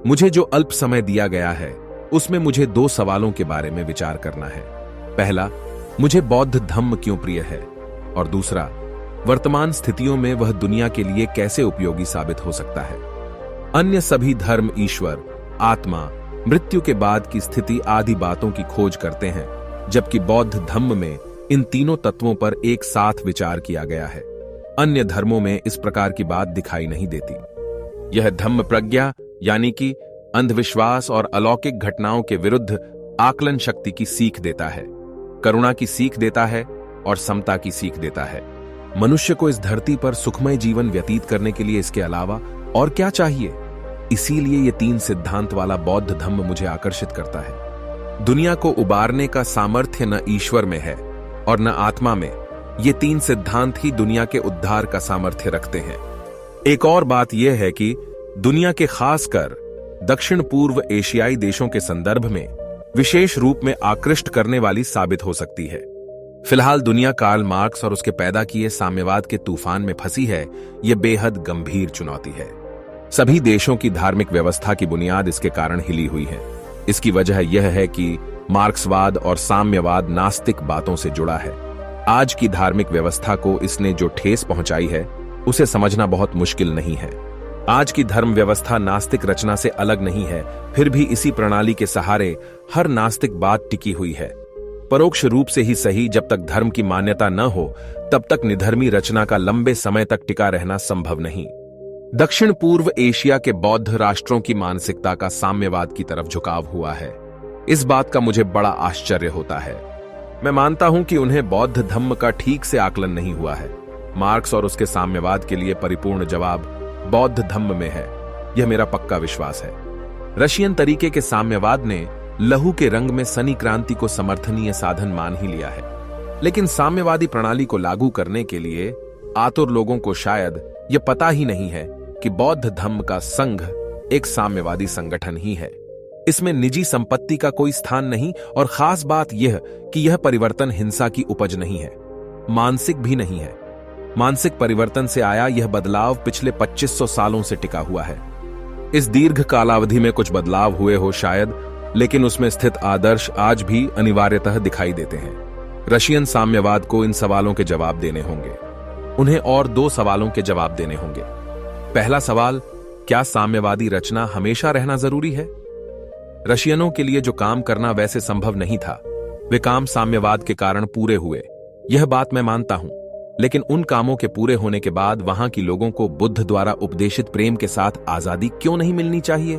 मुझे जो अल्प समय दिया गया है उसमें मुझे 2 सवालों के बारे में विचार करना है। पहला, मुझे बौद्ध धम्म क्यों प्रिय है, और दूसरा, वर्तमान स्थितियों में वह दुनिया के लिए कैसे उपयोगी साबित हो सकता है। अन्य सभी धर्म ईश्वर, आत्मा, मृत्यु के बाद की स्थिति आदि बातों की खोज करते हैं, जबकि बौद्ध धम्म में इन तीनों तत्वों पर एक साथ विचार किया गया है। अन्य धर्मों में इस प्रकार की बात दिखाई नहीं देती। यह धम्म प्रज्ञा यानी कि अंधविश्वास और अलौकिक घटनाओं के विरुद्ध आकलन शक्ति की सीख देता है, करुणा की सीख देता है और समता की सीख देता है। मनुष्य को इस धरती पर सुखमय जीवन व्यतीत करने के लिए इसके अलावा और क्या चाहिए? इसीलिए ये 3 सिद्धांत वाला बौद्ध धम्म मुझे आकर्षित करता है। दुनिया को उबारने का सामर्थ्य न ईश्वर में है और न आत्मा में। ये 3 सिद्धांत ही दुनिया के उद्धार का सामर्थ्य रखते हैं। एक और बात यह है कि दुनिया के खासकर दक्षिण पूर्व एशियाई देशों के संदर्भ में विशेष रूप में आकृष्ट करने वाली साबित हो सकती है। फिलहाल दुनिया कार्ल मार्क्स और उसके पैदा किए साम्यवाद के तूफान में फंसी है। यह बेहद गंभीर चुनौती है। सभी देशों की धार्मिक व्यवस्था की बुनियाद इसके कारण हिली हुई है। इसकी वजह यह है कि मार्क्सवाद और साम्यवाद नास्तिक बातों से जुड़ा है। आज की धार्मिक व्यवस्था को इसने जो ठेस पहुंचाई है उसे समझना बहुत मुश्किल नहीं है। आज की धर्म व्यवस्था नास्तिक रचना से अलग नहीं है, फिर भी इसी प्रणाली के सहारे हर नास्तिक बात टिकी हुई है। परोक्ष रूप से ही सही, जब तक धर्म की मान्यता न हो तब तक निधर्मी रचना का लंबे समय तक टिका रहना संभव नहीं। दक्षिण पूर्व एशिया के बौद्ध राष्ट्रों की मानसिकता का साम्यवाद की तरफ झुकाव हुआ है। इस बात का मुझे बड़ा आश्चर्य होता है। मैं मानता हूं कि उन्हें बौद्ध धम्म का ठीक से आकलन नहीं हुआ है। मार्क्स और उसके साम्यवाद के लिए परिपूर्ण जवाब बौद्ध धम्म में है, यह मेरा पक्का विश्वास है। रशियन तरीके के साम्यवाद ने लहू के रंग में सनी क्रांति को समर्थनीय साधन मान ही लिया है, लेकिन साम्यवादी प्रणाली को लागू करने के लिए आतुर लोगों को शायद यह पता ही नहीं है कि बौद्ध धम्म का संघ एक साम्यवादी संगठन ही है। इसमें निजी संपत्ति का कोई स्थान नहीं, और खास बात यह कि यह परिवर्तन हिंसा की उपज नहीं है, मानसिक भी नहीं है। मानसिक परिवर्तन से आया यह बदलाव पिछले 2500 सालों से टिका हुआ है। इस दीर्घ कालावधि में कुछ बदलाव हुए हो शायद, लेकिन उसमें स्थित आदर्श आज भी अनिवार्यतः दिखाई देते हैं। रशियन साम्यवाद को इन सवालों के जवाब देने होंगे। उन्हें और 2 सवालों के जवाब देने होंगे। पहला सवाल, क्या साम्यवादी रचना हमेशा रहना जरूरी है? रशियनों के लिए जो काम करना वैसे संभव नहीं था, वे काम साम्यवाद के कारण पूरे हुए, यह बात मैं मानता हूं। लेकिन उन कामों के पूरे होने के बाद वहां की लोगों को बुद्ध द्वारा उपदेशित प्रेम के साथ आजादी क्यों नहीं मिलनी चाहिए?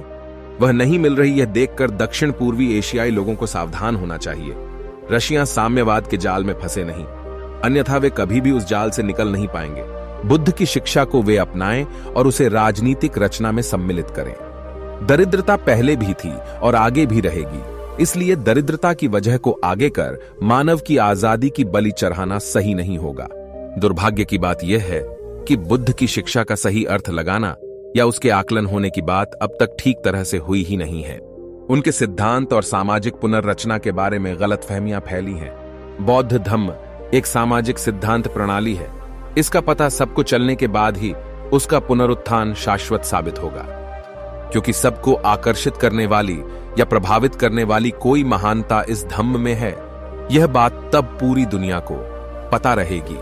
वह नहीं मिल रही यह देखकर दक्षिण पूर्वी एशियाई लोगों को सावधान होना चाहिए। रशिया साम्यवाद के जाल में फंसे नहीं, अन्यथा वे कभी भी उस जाल से निकल नहीं पाएंगे। बुद्ध की शिक्षा को वे अपनाएं और उसे राजनीतिक रचना में सम्मिलित करें। दरिद्रता पहले भी थी और आगे भी रहेगी, इसलिए दरिद्रता की वजह को आगे कर मानव की आजादी की बलि चढ़ाना सही नहीं होगा। दुर्भाग्य की बात यह है कि बुद्ध की शिक्षा का सही अर्थ लगाना या उसके आकलन होने की बात अब तक ठीक तरह से हुई ही नहीं है। उनके सिद्धांत और सामाजिक पुनर्रचना के बारे में गलतफहमियां फैली हैं। बौद्ध धम्म एक सामाजिक सिद्धांत प्रणाली है। इसका पता सबको चलने के बाद ही उसका पुनरुत्थान शाश्वत साबित होगा, क्योंकि सबको आकर्षित करने वाली या प्रभावित करने वाली कोई महानता इस धम्म में है। यह बात तब पूरी दुनिया को पता रहेगी